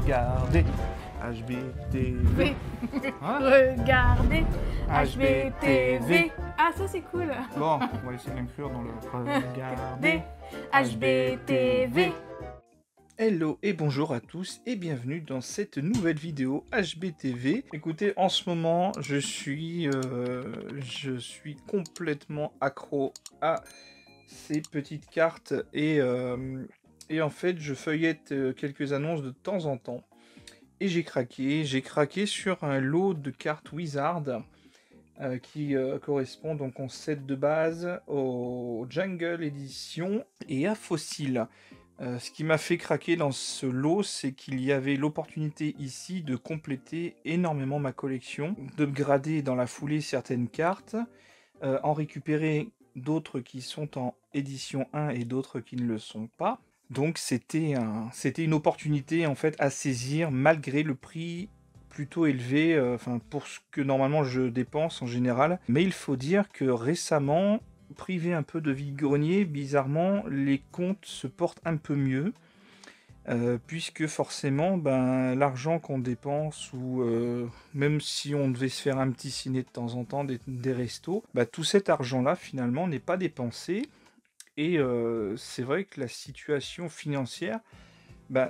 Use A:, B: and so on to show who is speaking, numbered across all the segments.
A: Regardez HBTV. Hein?
B: Regardez
A: HBTV.
B: Ah, ça c'est cool.
A: Bon, on va essayer de l'inclure dans le Regardez
B: HBTV.
A: Hello et bonjour à tous et bienvenue dans cette nouvelle vidéo HBTV. Écoutez, en ce moment, je suis complètement accro à ces petites cartes et en fait, je feuillette quelques annonces de temps en temps. Et j'ai craqué sur un lot de cartes Wizard qui correspond donc en set de base, au Jungle Edition et à Fossil. Ce qui m'a fait craquer dans ce lot, c'est qu'il y avait l'opportunité ici de compléter énormément ma collection, d'upgrader dans la foulée certaines cartes, en récupérer d'autres qui sont en édition 1 et d'autres qui ne le sont pas. Donc c'était une opportunité en fait à saisir malgré le prix plutôt élevé, pour ce que normalement je dépense en général. Mais il faut dire que récemment, privé un peu de vide-grenier, bizarrement, les comptes se portent un peu mieux. Puisque forcément, l'argent qu'on dépense, ou même si on devait se faire un petit ciné de temps en temps, des restos, tout cet argent-là, finalement, n'est pas dépensé. Et c'est vrai que la situation financière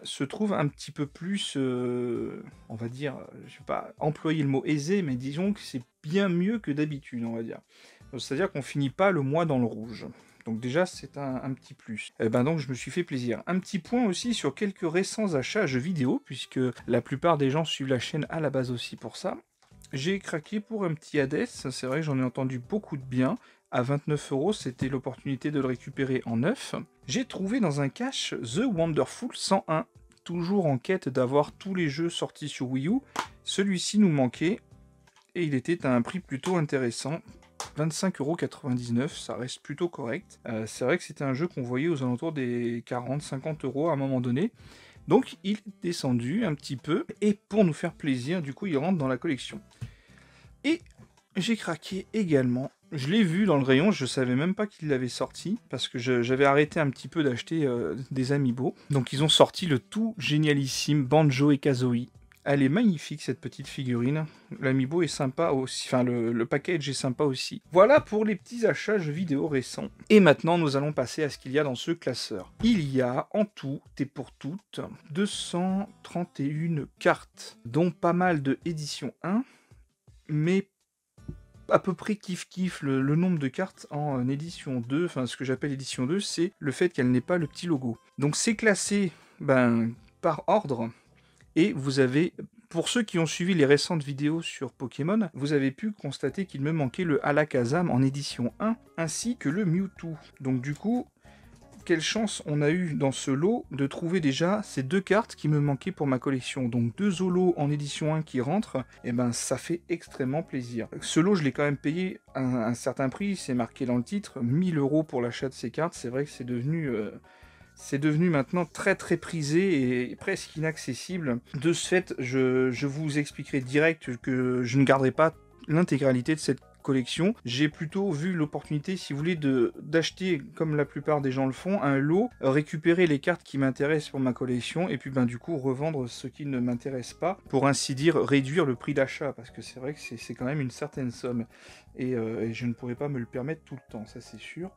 A: se trouve un petit peu plus, on va dire, je ne vais pas employer le mot aisé, mais disons que c'est bien mieux que d'habitude, on va dire. C'est-à-dire qu'on finit pas le mois dans le rouge. Donc déjà, c'est un petit plus. Donc je me suis fait plaisir. Un petit point aussi sur quelques récents achats à jeux vidéo, puisque la plupart des gens suivent la chaîne à la base aussi pour ça. J'ai craqué pour un petit Hades, c'est vrai que j'en ai entendu beaucoup de bien. À 29 €, c'était l'opportunité de le récupérer en neuf. J'ai trouvé dans un cache The Wonderful 101, toujours en quête d'avoir tous les jeux sortis sur Wii U. Celui-ci nous manquait, et il était à un prix plutôt intéressant. 25,99 €, ça reste plutôt correct. C'est vrai que c'était un jeu qu'on voyait aux alentours des 40-50 € à un moment donné. Donc il est descendu un petit peu, et pour nous faire plaisir, du coup il rentre dans la collection. Et j'ai craqué également. Je l'ai vu dans le rayon, je savais même pas qu'il l'avait sorti, parce que j'avais arrêté un petit peu d'acheter des amiibo. Donc ils ont sorti le tout génialissime Banjo-Kazooie. Elle est magnifique cette petite figurine, l'amiibo est sympa aussi, le package est sympa aussi. Voilà pour les petits achats jeux vidéo récents. Et maintenant nous allons passer à ce qu'il y a dans ce classeur. Il y a en tout et pour toutes 231 cartes, dont pas mal de édition 1, mais à peu près kiff le nombre de cartes en édition 2, ce que j'appelle édition 2, c'est le fait qu'elle n'ait pas le petit logo. Donc c'est classé par ordre. Et vous avez, pour ceux qui ont suivi les récentes vidéos sur Pokémon, vous avez pu constater qu'il me manquait le Alakazam en édition 1, ainsi que le Mewtwo. Donc du coup, quelle chance on a eu dans ce lot de trouver déjà ces deux cartes qui me manquaient pour ma collection. Donc deux holos en édition 1 qui rentrent, et ça fait extrêmement plaisir. Ce lot, je l'ai quand même payé un certain prix, c'est marqué dans le titre, 1000 € pour l'achat de ces cartes. C'est vrai que c'est devenu maintenant très très prisé et presque inaccessible. De ce fait, je vous expliquerai direct que je ne garderai pas l'intégralité de cette collection. J'ai plutôt vu l'opportunité, si vous voulez, d'acheter, comme la plupart des gens le font, un lot, récupérer les cartes qui m'intéressent pour ma collection, et puis du coup revendre ce qui ne m'intéresse pas, pour ainsi dire réduire le prix d'achat, parce que c'est vrai que c'est quand même une certaine somme, et je ne pourrais pas me le permettre tout le temps, ça c'est sûr.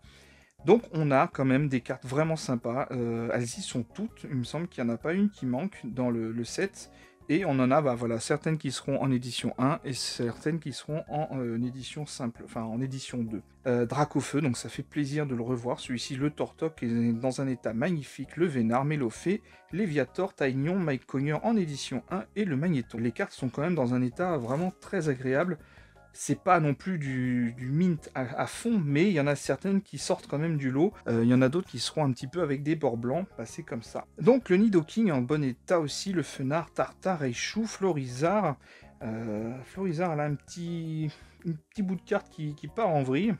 A: Donc on a quand même des cartes vraiment sympas, elles y sont toutes, il me semble qu'il n'y en a pas une qui manque dans le set, et on en a certaines qui seront en édition 1 et certaines qui seront en édition simple, en édition 2. Dracofeu, donc ça fait plaisir de le revoir, celui-ci le Tortok est dans un état magnifique, le Vénard, Mélofée, Léviator, Taignon, Mike Cogner en édition 1 et le Magnéton. Les cartes sont quand même dans un état vraiment très agréable. C'est pas non plus du mint à fond, mais il y en a certaines qui sortent quand même du lot. Il y en a d'autres qui seront un petit peu avec des bords blancs, passés comme ça. Donc le Nidoking en bon état aussi, le Fenard, Tartare, Raichu, Florizard. Florizard, elle a un petit bout de carte qui part en vrille.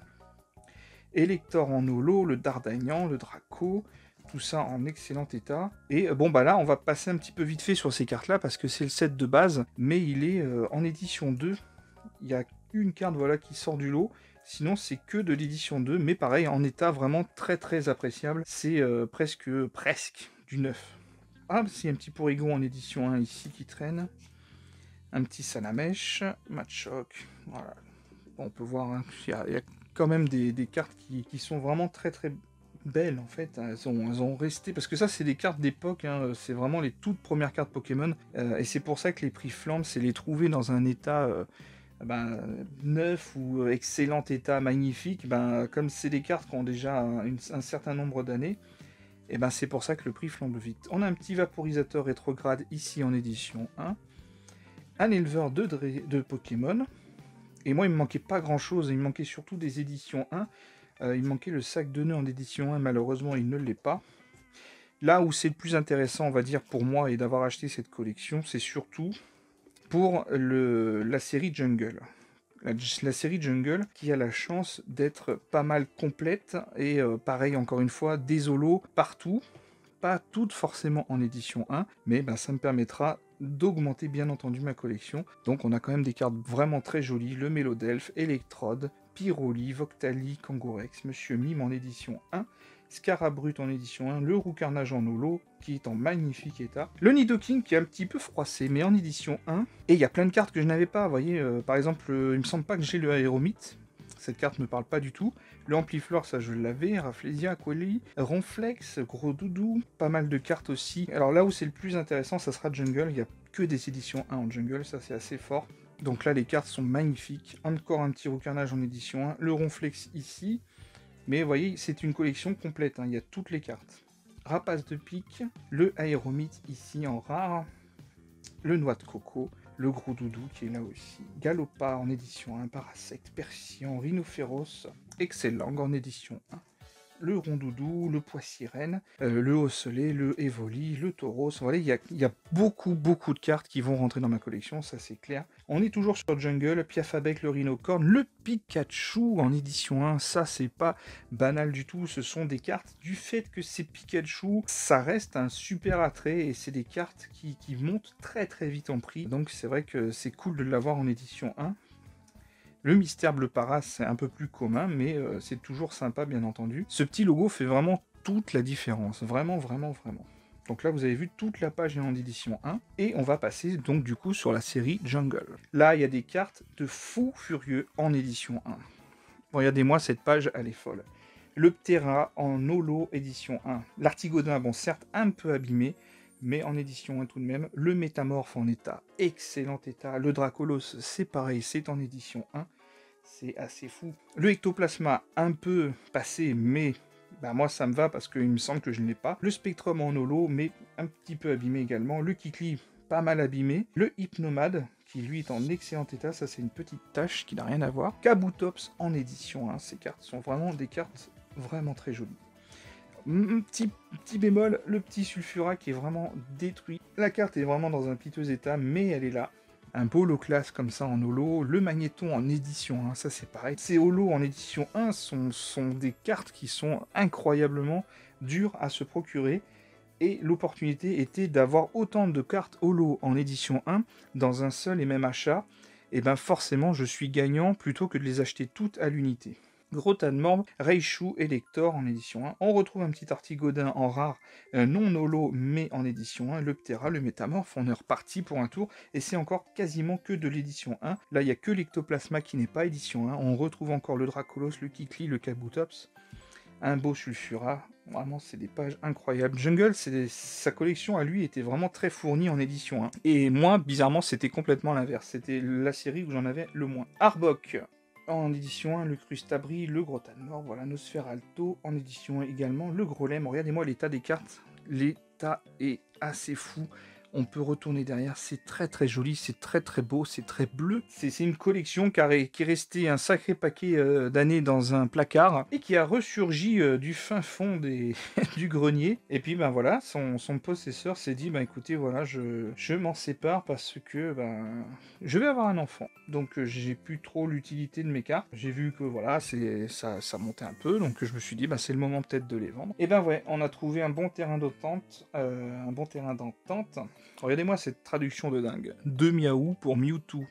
A: Elector en holo, le Dardagnan, le Draco, tout ça en excellent état. Et là, on va passer un petit peu vite fait sur ces cartes-là, parce que c'est le set de base, mais il est en édition 2. Il y a une carte qui sort du lot, sinon c'est que de l'édition 2, mais pareil, en état vraiment très très appréciable, c'est presque du neuf. Ah, c'est un petit Porygon en édition 1 ici qui traîne. Un petit Salamèche, Machoke, voilà. Bon, on peut voir, hein, il y a quand même des cartes qui sont vraiment très très belles en fait. Elles ont resté, parce que ça c'est des cartes d'époque, hein, c'est vraiment les toutes premières cartes Pokémon. Et c'est pour ça que les prix flambent, c'est les trouver dans un état neuf ou excellent état, magnifique. Comme c'est des cartes qui ont déjà un certain nombre d'années, et c'est pour ça que le prix flambe vite. On a un petit vaporisateur rétrograde ici en édition 1. Un éleveur de Pokémon. Et moi, il me manquait pas grand-chose. Il me manquait surtout des éditions 1. Il me manquait le sac de nœuds en édition 1. Malheureusement, il ne l'est pas. Là où c'est le plus intéressant, on va dire, pour moi, et d'avoir acheté cette collection, c'est surtout pour la série Jungle. La série Jungle qui a la chance d'être pas mal complète. Et pareil, encore une fois, des holos partout. Pas toutes forcément en édition 1, mais ça me permettra d'augmenter bien entendu ma collection. Donc on a quand même des cartes vraiment très jolies, le Mélodelph, Electrode, Pyroli, Voctali, Kangourex, Monsieur Mime en édition 1, Scarabrut en édition 1, le Roucarnage en holo qui est en magnifique état, le Nidoking qui est un petit peu froissé mais en édition 1, et il y a plein de cartes que je n'avais pas, vous voyez, par exemple il me semble pas que j'ai le Aéromite. Cette carte me parle pas du tout. Le Ampliflore, ça je l'avais. Rafflesia, Aquali, Ronflex, Gros Doudou. Pas mal de cartes aussi. Alors là où c'est le plus intéressant, ça sera Jungle. Il n'y a que des éditions 1 en Jungle. Ça c'est assez fort. Donc là les cartes sont magnifiques. Encore un petit Roucarnage en édition 1. Le Ronflex ici. Mais vous voyez, c'est une collection complète. Il y a toutes les cartes. Rapace de pique. Le Aéromite ici en rare. Le Noix de Coco. Le Gros Doudou qui est là aussi. Galopard en édition 1, Parasect, Persillon, Rhinophéros, Excellang en édition 1. Le Rondoudou, le Poissirène, le Osselet, le Evoli, le Tauros. Voilà, il y a beaucoup de cartes qui vont rentrer dans ma collection, ça c'est clair. On est toujours sur Jungle, Piafabec, le Rhinocorn, le Pikachu en édition 1. Ça c'est pas banal du tout, ce sont des cartes du fait que c'est Pikachu, ça reste un super attrait et c'est des cartes qui montent très très vite en prix. Donc c'est vrai que c'est cool de l'avoir en édition 1. Le Mystère Bleu Paras, c'est un peu plus commun, mais c'est toujours sympa, bien entendu. Ce petit logo fait vraiment toute la différence. Vraiment. Donc là, vous avez vu, toute la page est en édition 1. Et on va passer donc du coup sur la série Jungle. Là, il y a des cartes de fou furieux en édition 1. Regardez-moi, cette page, elle est folle. Le Ptera en holo édition 1. L'Artigodin, bon, certes, un peu abîmé, mais en édition 1 tout de même. Le Métamorphe en état, excellent état. Le Dracolos, c'est pareil, c'est en édition 1. C'est assez fou. Le Ectoplasma, un peu passé, mais moi ça me va parce qu'il me semble que je ne l'ai pas. Le Spectrum en holo, mais un petit peu abîmé également. Le Kikli, pas mal abîmé. Le Hypnomade, qui lui est en excellent état, ça c'est une petite tache qui n'a rien à voir. Kabutops en édition 1, ces cartes sont vraiment des cartes vraiment très jolies. Petit bémol, le petit Sulfura qui est vraiment détruit. La carte est vraiment dans un piteux état, mais elle est là. Un beau holoclass comme ça en holo. Le Magnéton en édition 1, ça c'est pareil. Ces holos en édition 1 sont des cartes qui sont incroyablement dures à se procurer. Et l'opportunité était d'avoir autant de cartes holo en édition 1 dans un seul et même achat. Et forcément je suis gagnant plutôt que de les acheter toutes à l'unité. Grotanmorbe, Raichu et Lector en édition 1. On retrouve un petit Artigodin en rare, non holo, mais en édition 1. Le Ptera, le Métamorphe, on est reparti pour un tour. Et c'est encore quasiment que de l'édition 1. Là, il n'y a que l'Ectoplasma qui n'est pas édition 1. On retrouve encore le Dracolos, le Kikli, le Kabutops. Un beau Sulfura. Vraiment, c'est des pages incroyables. Jungle, sa collection à lui était vraiment très fournie en édition 1. Et moi, bizarrement, c'était complètement l'inverse. C'était la série où j'en avais le moins. Arbok. En édition 1, le Crustabri, le Grotanmorbe, voilà, Nosferalto, en édition 1 également, le Grolem. Regardez-moi l'état des cartes, l'état est assez fou. On peut retourner derrière, c'est très très joli, c'est très très beau, c'est très bleu. C'est une collection qui est restée un sacré paquet d'années dans un placard et qui a ressurgi du fin fond du grenier. Et puis voilà, son possesseur s'est dit, écoutez, voilà, je m'en sépare parce que je vais avoir un enfant. Donc j'ai plus trop l'utilité de mes cartes. J'ai vu que voilà, ça montait un peu, donc je me suis dit, c'est le moment peut-être de les vendre. Et ouais, on a trouvé un bon terrain d'entente, Regardez-moi cette traduction de dingue. 2 Miaou pour Mewtwo.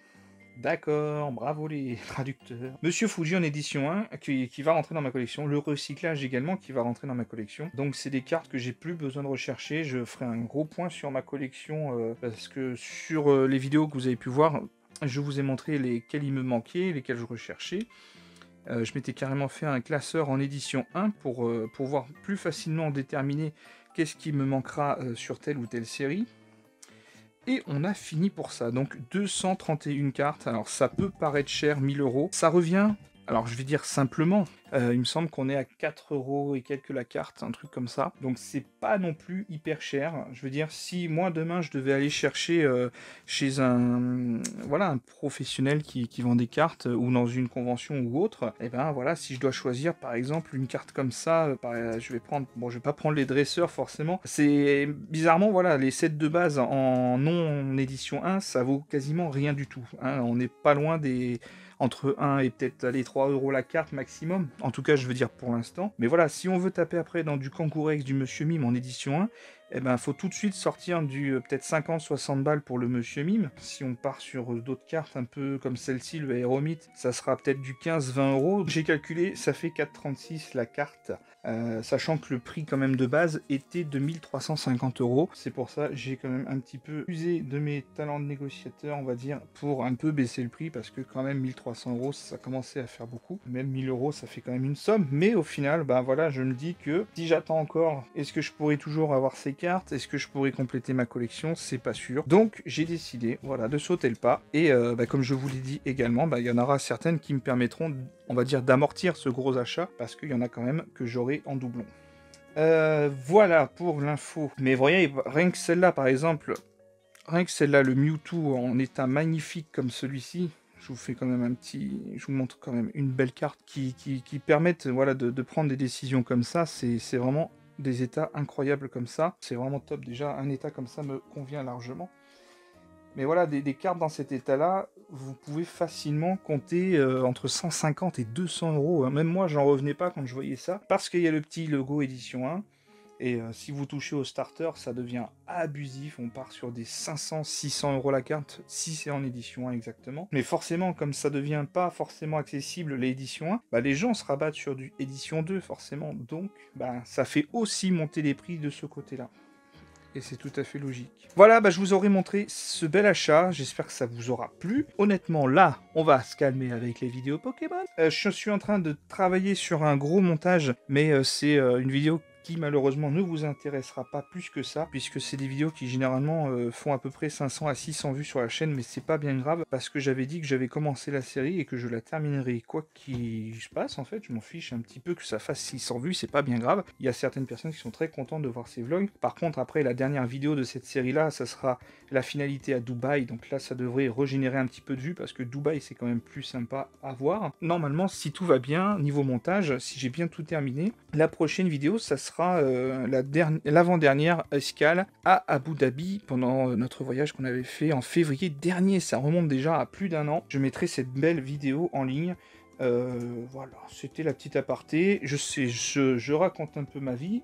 A: D'accord, bravo les traducteurs. Monsieur Fuji en édition 1 qui va rentrer dans ma collection. Le recyclage également qui va rentrer dans ma collection. Donc c'est des cartes que j'ai plus besoin de rechercher. Je ferai un gros point sur ma collection parce que sur les vidéos que vous avez pu voir, je vous ai montré lesquelles il me manquait, lesquelles je recherchais. Je m'étais carrément fait un classeur en édition 1 pour pouvoir plus facilement déterminer qu'est-ce qui me manquera sur telle ou telle série. Et on a fini pour ça, donc 231 cartes, alors ça peut paraître cher, 1000 €, ça revient, alors je vais dire simplement, il me semble qu'on est à 4 € et quelques la carte, un truc comme ça, donc c'est pas non plus hyper cher, je veux dire, si moi demain je devais aller chercher chez voilà, un professionnel qui vend des cartes, ou dans une convention ou autre, et ben voilà, si je dois choisir par exemple une carte comme ça, je vais prendre, bon je vais pas prendre les dresseurs forcément, c'est bizarrement voilà, les sets de base en non édition 1, ça vaut quasiment rien du tout, hein, on n'est pas loin des... entre 1 et peut-être les 3 € la carte maximum, en tout cas je veux dire pour l'instant. Mais voilà, si on veut taper après dans du Kangourex, du Monsieur Mime en édition 1, eh ben faut tout de suite sortir du peut-être 50-60 balles pour le Monsieur Mime. Si on part sur d'autres cartes un peu comme celle-ci, le Aéromite, ça sera peut-être du 15-20 €. J'ai calculé, ça fait 4,36 la carte, sachant que le prix quand même de base était de 1350 €. C'est pour ça j'ai quand même un petit peu usé de mes talents de négociateur, on va dire, pour un peu baisser le prix, parce que quand même 1300 €, ça commençait à faire beaucoup. Même 1000 €, ça fait quand même une somme. Mais au final, bah voilà, je me dis que si j'attends encore, est-ce que je pourrais toujours avoir ces cartes? Est-ce que je pourrais compléter ma collection? C'est pas sûr. Donc j'ai décidé, voilà, de sauter le pas. Et comme je vous l'ai dit également, il y en aura certaines qui me permettront, on va dire, d'amortir ce gros achat, parce qu'il y en a quand même que j'aurai en doublon. Voilà pour l'info. Mais vous voyez, rien que celle-là, par exemple, rien que celle-là, le Mewtwo en état magnifique comme celui-ci, je vous fais quand même un petit... Je vous montre quand même une belle carte qui permettent voilà, de prendre des décisions comme ça. C'est vraiment des états incroyables comme ça. C'est vraiment top. Déjà, un état comme ça me convient largement. Mais voilà, des cartes dans cet état-là, vous pouvez facilement compter entre 150 et 200 €. Hein. Même moi, j'en revenais pas quand je voyais ça. Parce qu'il y a le petit logo édition 1. Et si vous touchez au starter, ça devient abusif. On part sur des 500-600 € la carte, si c'est en édition 1 exactement. Mais forcément, comme ça devient pas forcément accessible l'édition 1, les gens se rabattent sur du édition 2 forcément. Donc, ça fait aussi monter les prix de ce côté-là. Et c'est tout à fait logique. Voilà, je vous aurais montré ce bel achat. J'espère que ça vous aura plu. Honnêtement, là, on va se calmer avec les vidéos Pokémon. Je suis en train de travailler sur un gros montage, mais c'est une vidéo qui malheureusement ne vous intéressera pas plus que ça, puisque c'est des vidéos qui généralement font à peu près 500 à 600 vues sur la chaîne, mais c'est pas bien grave, parce que j'avais dit que j'avais commencé la série et que je la terminerai quoi qu'il se passe, en fait, je m'en fiche un petit peu que ça fasse 600 vues, c'est pas bien grave. Il y a certaines personnes qui sont très contentes de voir ces vlogs. Par contre, après, la dernière vidéo de cette série-là, ça sera la finalité à Dubaï, donc là, ça devrait régénérer un petit peu de vues, parce que Dubaï, c'est quand même plus sympa à voir. Normalement, si tout va bien, niveau montage, si j'ai bien tout terminé, la prochaine vidéo, ça sera l'avant-dernière escale à Abu Dhabi pendant notre voyage qu'on avait fait en février dernier. Ça remonte déjà à plus d'1 an. Je mettrai cette belle vidéo en ligne. Voilà, c'était la petite aparté. Je sais, je raconte un peu ma vie.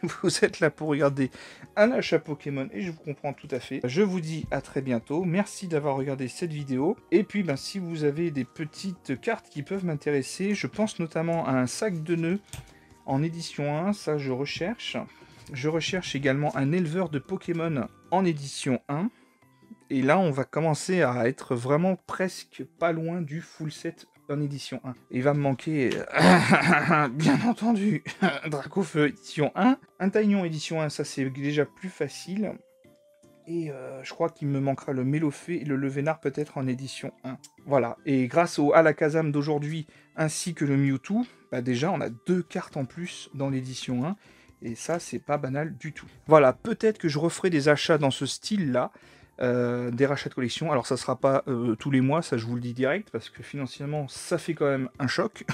A: Vous êtes là pour regarder un achat Pokémon et je vous comprends tout à fait. Je vous dis à très bientôt. Merci d'avoir regardé cette vidéo. Et puis, si vous avez des petites cartes qui peuvent m'intéresser, je pense notamment à un sac de nœuds en édition 1, ça je recherche. Je recherche également un éleveur de Pokémon en édition 1. Et là, on va commencer à être vraiment presque pas loin du full set en édition 1. Il va me manquer, bien entendu, Dracofeu édition 1. Un Taignon édition 1, ça c'est déjà plus facile. Et je crois qu'il me manquera le Mélofée et le Levénard peut-être en édition 1. Voilà, et grâce au Alakazam d'aujourd'hui, ainsi que le Mewtwo, déjà on a 2 cartes en plus dans l'édition 1, et ça c'est pas banal du tout. Voilà, peut-être que je referai des achats dans ce style-là, des rachats de collection. Alors ça sera pas tous les mois, ça je vous le dis direct, parce que financièrement ça fait quand même un choc.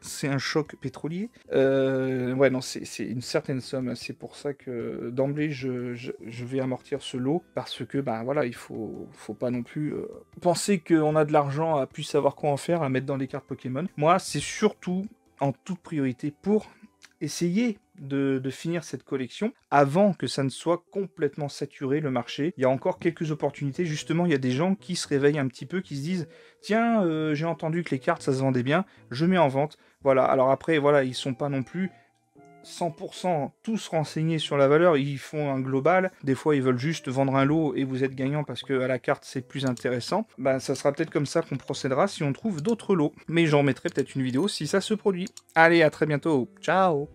A: C'est un choc pétrolier. Ouais, non, c'est une certaine somme. C'est pour ça que d'emblée je vais amortir ce lot, parce que voilà, il faut pas non plus penser qu'on a de l'argent à plus savoir quoi en faire, à mettre dans les cartes Pokémon. Moi, c'est surtout en toute priorité pour essayez de finir cette collection avant que ça ne soit complètement saturé le marché. Il y a encore quelques opportunités, justement, il y a des gens qui se réveillent un petit peu, qui se disent « Tiens, j'ai entendu que les cartes, ça se vendait bien, je mets en vente. » Voilà, alors après, voilà, ils sont pas non plus 100% tous renseignés sur la valeur, ils font un global, des fois ils veulent juste vendre un lot et vous êtes gagnant parce que à la carte c'est plus intéressant, ben ça sera peut-être comme ça qu'on procédera si on trouve d'autres lots, mais j'en remettrai peut-être une vidéo si ça se produit. Allez, à très bientôt, ciao.